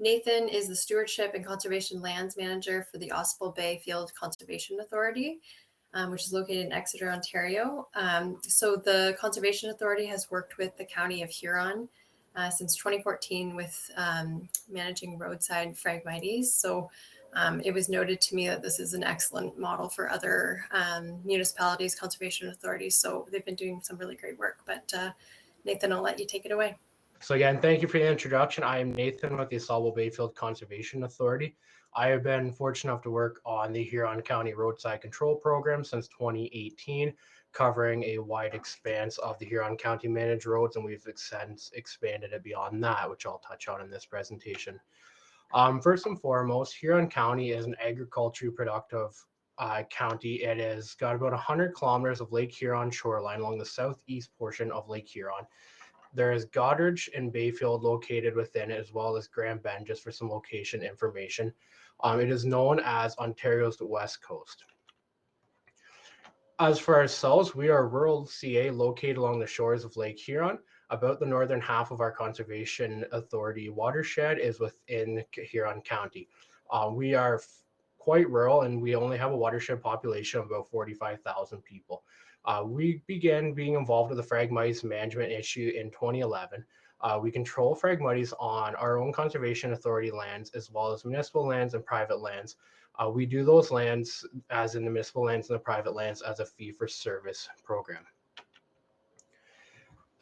Nathan is the Stewardship and Conservation Lands Manager for the Ausable Bayfield Conservation Authority, which is located in Exeter, Ontario. So the Conservation Authority has worked with the County of Huron since 2014 with managing roadside Phragmites. So it was noted to me that this is an excellent model for other municipalities, conservation authorities. So they've been doing some really great work. But Nathan, I'll let you take it away. So again, thank you for the introduction. I am Nathan with the Authable Bayfield Conservation Authority. I have been fortunate enough to work on the Huron County Roadside Control Program since 2018, covering a wide expanse of the Huron County managed roads, and we've since expanded it beyond that, which I'll touch on in this presentation. First and foremost, Huron County is an agriculturally productive county. It has got about 100 kilometers of Lake Huron shoreline along the southeast portion of Lake Huron. There is Goderich and Bayfield located within it, as well as Grand Bend, just for some location information. It is known as Ontario's West Coast. As for ourselves, we are rural CA located along the shores of Lake Huron. About the northern half of our Conservation Authority watershed is within Huron County. We are quite rural, and we only have a watershed population of about 45,000 people. We began being involved with the Phragmites management issue in 2011. We control Phragmites on our own Conservation Authority lands, as well as municipal lands and private lands. We do those lands, as in the municipal lands and the private lands, as a fee-for-service program.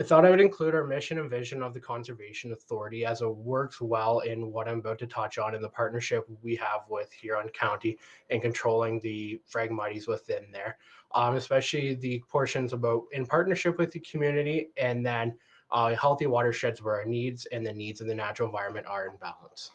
I thought I would include our mission and vision of the Conservation Authority, as it works well in what I'm about to touch on in the partnership we have with Huron County and controlling the Phragmites within there, especially the portions about in partnership with the community, and then healthy watersheds where our needs and the needs of the natural environment are in balance.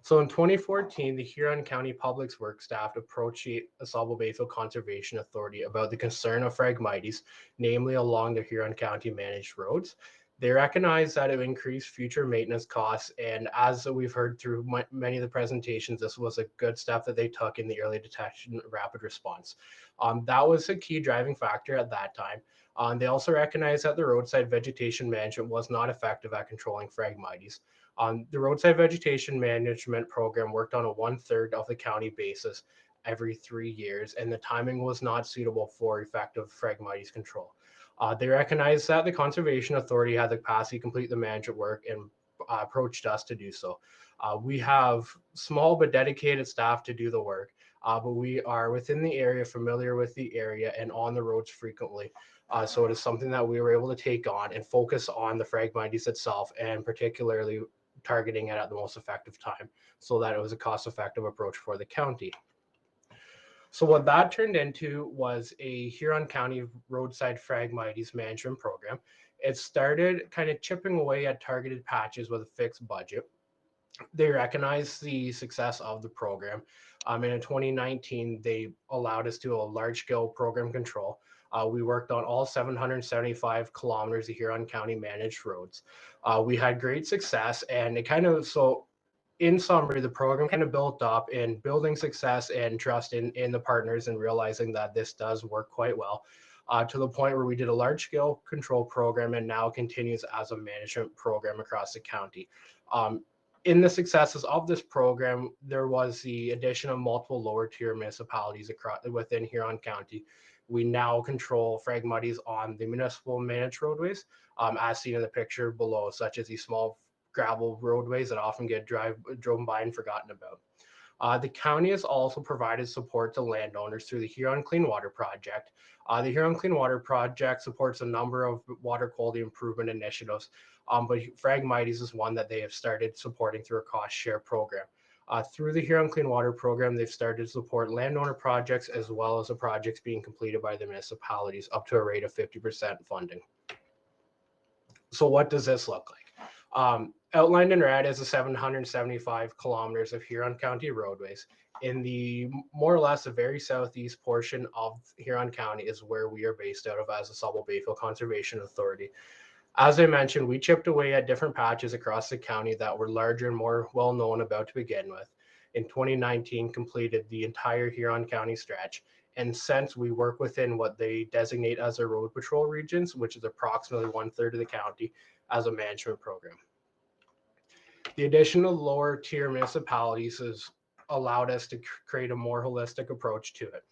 So in 2014, the Huron County Public Works staff approached the Ausable Bayfield Conservation Authority about the concern of Phragmites, namely along the Huron County managed roads. They recognized that it would increase future maintenance costs, and as we've heard through many of the presentations, this was a good step that they took in the early detection rapid response. That was a key driving factor at that time. They also recognized that the roadside vegetation management was not effective at controlling Phragmites. The roadside vegetation management program worked on a 1/3 of the county basis every 3 years, and the timing was not suitable for effective Phragmites control. They recognized that the Conservation Authority had the capacity to complete the management work and approached us to do so. We have small but dedicated staff to do the work, but we are within the area, familiar with the area, and on the roads frequently. So it is something that we were able to take on and focus on the Phragmites itself, and particularly targeting it at the most effective time, so that it was a cost-effective approach for the county. So what that turned into was a Huron County roadside Phragmites management program. It started kind of chipping away at targeted patches with a fixed budget. They recognized the success of the program. And in 2019, they allowed us to do a large-scale program control. We worked on all 775 kilometers of Huron County managed roads. We had great success, and it kind of, so in summary, the program kind of built up in building success and trust in the partners, and realizing that this does work quite well, to the point where we did a large-scale control program and now continues as a management program across the county. In the successes of this program, there was the addition of multiple lower tier municipalities within Huron County. We now control Phragmites on the municipal managed roadways, as seen in the picture below, such as these small gravel roadways that often get driven by and forgotten about. The county has also provided support to landowners through the Huron Clean Water Project. The Huron Clean Water Project supports a number of water quality improvement initiatives, but Phragmites is one that they have started supporting through a cost share program. Through the Huron Clean Water Program, they've started to support landowner projects, as well as the projects being completed by the municipalities, up to a rate of 50% funding. So what does this look like? Outlined in red is the 775 kilometers of Huron County roadways. In the more or less the very southeast portion of Huron County is where we are based out of as the Ausable Bayfield Conservation Authority. As I mentioned, we chipped away at different patches across the county that were larger and more well known about to begin with. In 2019, completed the entire Huron County stretch. And since we work within what they designate as their road patrol regions, which is approximately 1/3 of the county, as a management program. The addition of lower tier municipalities has allowed us to create a more holistic approach to it.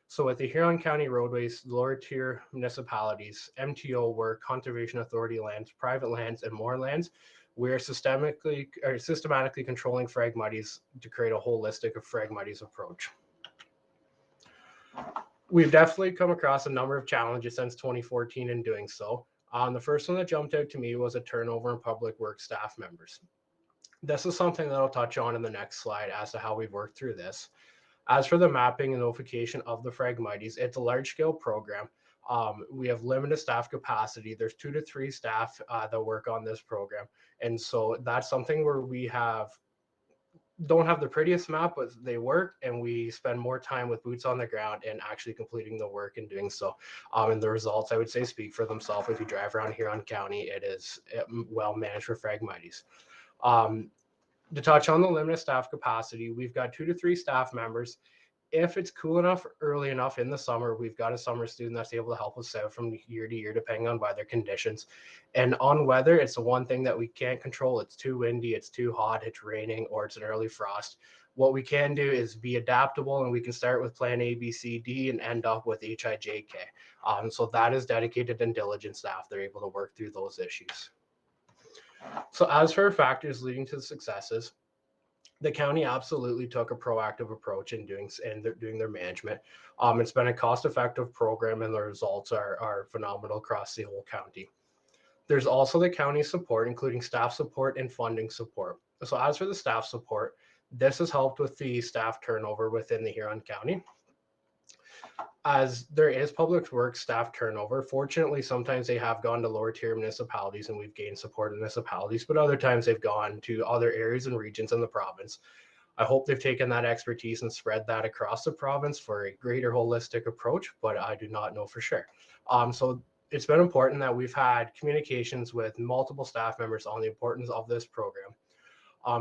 So with the Huron County roadways, lower tier municipalities, MTO work, conservation authority lands, private lands, and more lands, we are systematically controlling Phragmites to create a holistic Phragmites approach. We've definitely come across a number of challenges since 2014 in doing so. The first one that jumped out to me was a turnover in public works staff members. This is something that I'll touch on in the next slide as to how we've worked through this. As for the mapping and notification of the Phragmites, it's a large-scale program. We have limited staff capacity. There's 2 to 3 staff that work on this program. And so that's something where we don't have the prettiest map, but they work, and we spend more time with boots on the ground and actually completing the work and doing so. And the results, I would say, speak for themselves. If you drive around Huron County, it is well managed for Phragmites. To touch on the limited staff capacity, we've got 2 to 3 staff members. If it's cool enough early enough in the summer, we've got a summer student that's able to help us out from year to year, depending on weather conditions. And on weather, it's the one thing that we can't control. It's too windy, it's too hot, it's raining, or it's an early frost. What we can do is be adaptable, and we can start with plan A, B, C, D, and end up with HIJK. So that is dedicated and diligent staff. They're able to work through those issues. So as for factors leading to the successes, the county absolutely took a proactive approach in doing their management. It's been a cost-effective program, and the results are phenomenal across the whole county. There's also the county support, including staff support and funding support. So as for the staff support, this has helped with the staff turnover within the Huron County. As there is public works staff turnover, fortunately, sometimes they have gone to lower tier municipalities and we've gained support in municipalities, but other times they've gone to other areas and regions in the province. I hope they've taken that expertise and spread that across the province for a greater holistic approach, but I do not know for sure. So it's been important that we've had communications with multiple staff members on the importance of this program.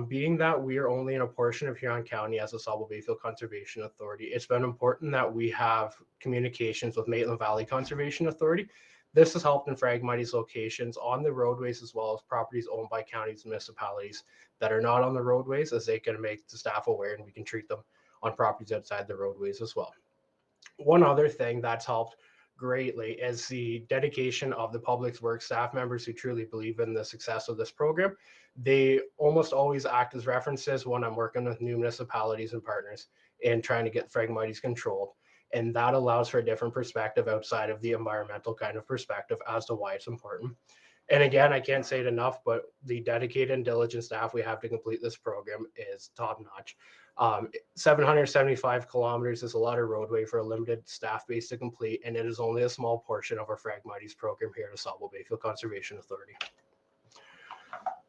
Being that we are only in a portion of Huron County as a Authority Bayfield Conservation Authority, it's been important that we have communications with Maitland Valley Conservation Authority. This has helped in Phragmites locations on the roadways, as well as properties owned by counties and municipalities that are not on the roadways, as they can make the staff aware, and we can treat them on properties outside the roadways as well. One other thing that's helped greatly is the dedication of the public works staff members who truly believe in the success of this program. They almost always act as references when I'm working with new municipalities and partners and trying to get Phragmites controlled. And that allows for a different perspective outside of the environmental kind of perspective as to why it's important. And again, I can't say it enough, but the dedicated and diligent staff we have to complete this program is top notch. 775 kilometers is a lot of roadway for a limited staff base to complete, and it is only a small portion of our Phragmites program here at Ausable Bayfield Conservation Authority.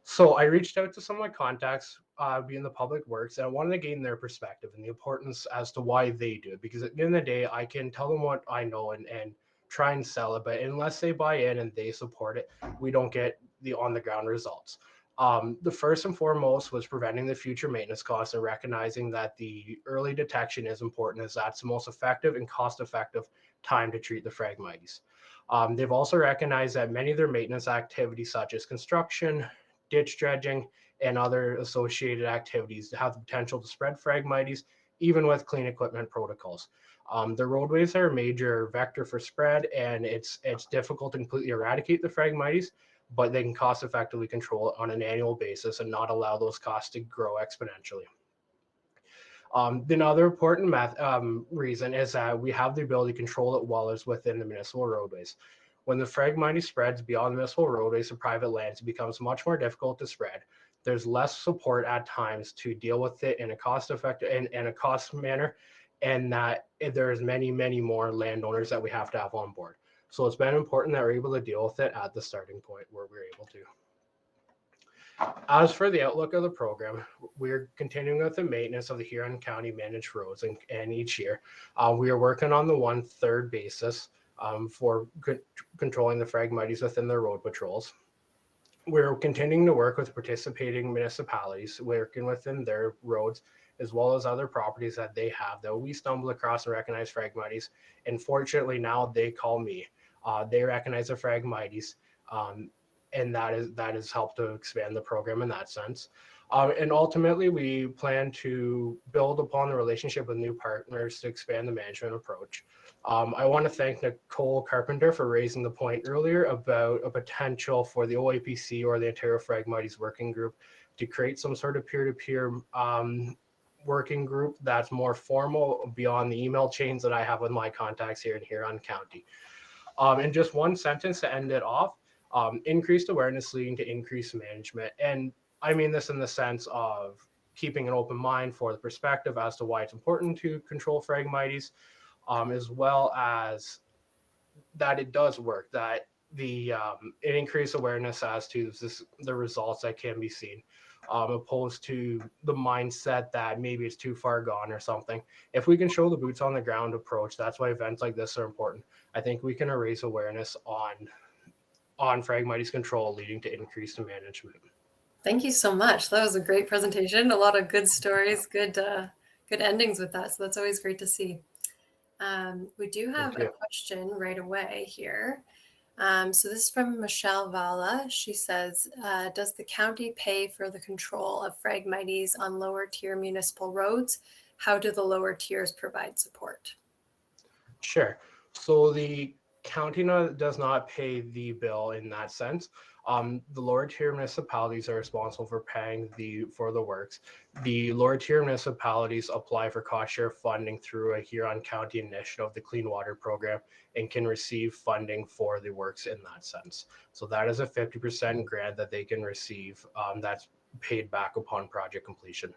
So I reached out to some of my contacts being the public works, and I wanted to gain their perspective and the importance as to why they do it, because at the end of the day, I can tell them what I know and try and sell it, but unless they buy in and they support it, we don't get the on the ground results. The first and foremost was preventing the future maintenance costs and recognizing that the early detection is important, as that's the most effective and cost-effective time to treat the Phragmites. They've also recognized that many of their maintenance activities, such as construction, ditch dredging, and other associated activities, have the potential to spread Phragmites, even with clean equipment protocols. The roadways are a major vector for spread, and it's difficult to completely eradicate the Phragmites, but they can cost effectively control it on an annual basis and not allow those costs to grow exponentially. Another important reason is that we have the ability to control it while it's within the municipal roadways. When the Phragmites spreads beyond municipal roadways to private lands, it becomes much more difficult to spread. There's less support at times to deal with it in a cost-effective and a cost manner, and that there's many, many more landowners that we have to have on board. So it's been important that we're able to deal with it at the starting point where we're able to. As for the outlook of the program, we're continuing with the maintenance of the Huron County managed roads, and each year we are working on the 1/3 basis for controlling the Phragmites within their road patrols. We're continuing to work with participating municipalities, working within their roads, as well as other properties that they have that we stumble across and recognize Phragmites. And fortunately, now they call me. They recognize the Phragmites. and that has helped to expand the program in that sense. And ultimately, we plan to build upon the relationship with new partners to expand the management approach. I want to thank Nicole Carpenter for raising the point earlier about a potential for the OAPC or the Ontario Phragmites Working Group to create some sort of peer-to-peer working group that's more formal beyond the email chains that I have with my contacts here in Huron County. And just one sentence to end it off, increased awareness leading to increased management. And I mean this in the sense of keeping an open mind for the perspective as to why it's important to control Phragmites, as well as that it does work, that it increased awareness as to the results that can be seen, opposed to the mindset that maybe it's too far gone or something. If we can show the boots on the ground approach, that's why events like this are important. I think we can raise awareness on Phragmites control, leading to increased management. Thank you so much. That was a great presentation. A lot of good stories, good endings with that. So that's always great to see. We do have a question right away here. So this is from Michelle Valla. She says, does the county pay for the control of Phragmites on lower tier municipal roads? How do the lower tiers provide support? Sure. So the county does not pay the bill in that sense. The lower tier municipalities are responsible for paying for the works. The lower tier municipalities apply for cost share funding through a Huron County initiative, the Clean Water Program, and can receive funding for the works in that sense. So that is a 50% grant that they can receive, that's paid back upon project completion.